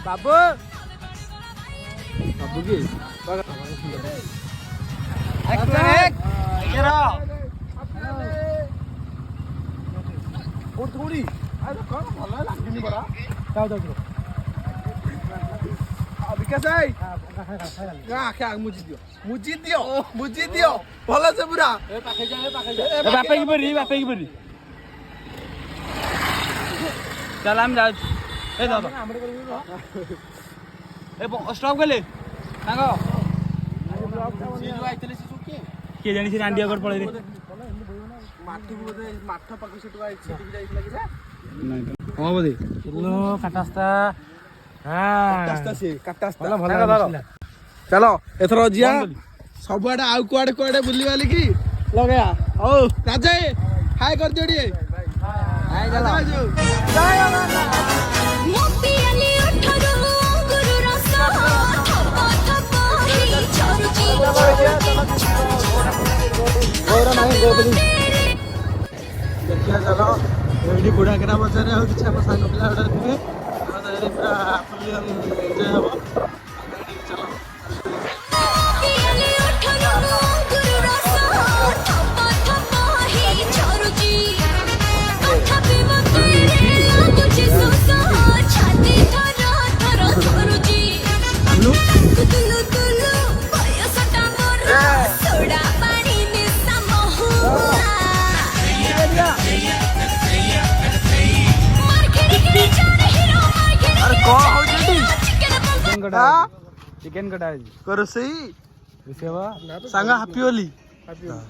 बाबू बाबू की थोड़ी कौन भल लगे पड़ा विकास आखे मुझी दियो मुझी दियो मुझी दियो भल से पूरा बापे की बरी चल हम जा ए दादा ए स्टॉप गले सांग किए जानी से रांडिया कर पळे रे माठ पाक से टुआ सेटिक जाइसला कि हां बोदे चलो काटास्ता हां काटास्ता चलो एथरो जिया सबआडे आउ कुआडे कुआडे बुली वाली की लगया ओ राजा हाय कर दियो डी हाय चलो जय बाबा मोती अली उठरो गुरु रसा थपा थपा ही चरुची और नहीं गोबली देखिया चलो एडी बुढ़ा करा बजारे हो किछ अपन संग पिला ऑर्डर दिबे आ पूरा फुल्ली हम एंजॉय हबो चलो मोती अली उठरो गुरु रसा थपा थपा ही चरुची थपी मते कुछ सोसा छाती धरा धरा धरुची तुलु तुलु तुलु बयसटा मोर सोडा पानी में समहुआ अरे कौन हो जल्दी चिकन कटा करो सही सेवा सांगा हैप्पी होली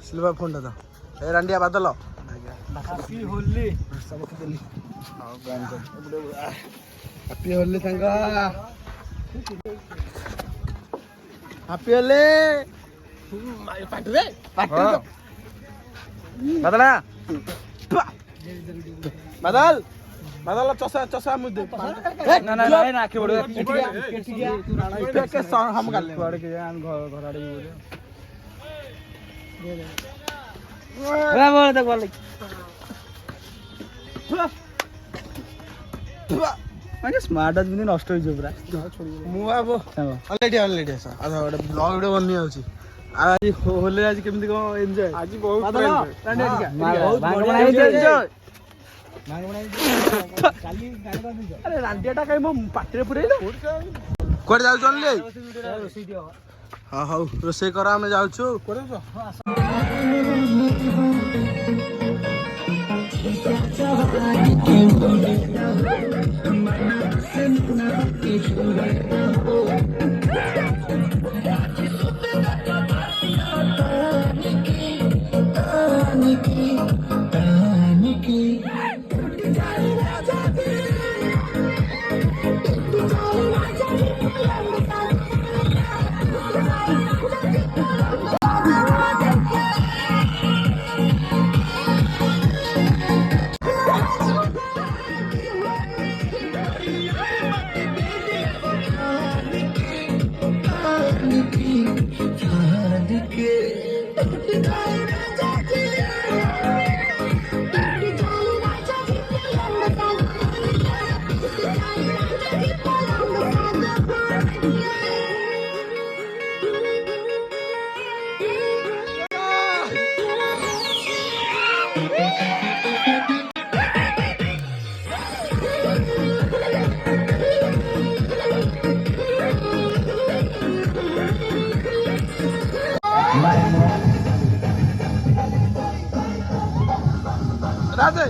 सिल्वर फोन दा ए रांडिया बादल हैप्पी होली सब देली हैप्पी होली सांगा हैप्पी होली पाट रे बदला बदल बदल चसा मुद्दे ना ना ना आखे बड़े के हम कर ले के जान घर आड़े बोले बोल तक बोल माने स्मार्ट आदमी नष्ट होई जो पूरा मु अब ऑलरेडी आसा आधा बड़े ब्लॉग वीडियो बन्नी आउची आज होले आज केमती को एन्जॉय आज बहुत एन्जॉय अरे रांडियाटा कहीं मो पाटरे पुरेलो कोड जाउ चलले रोसई दियो हां हां रोसई करा हम जाउछु कोरे छ राधे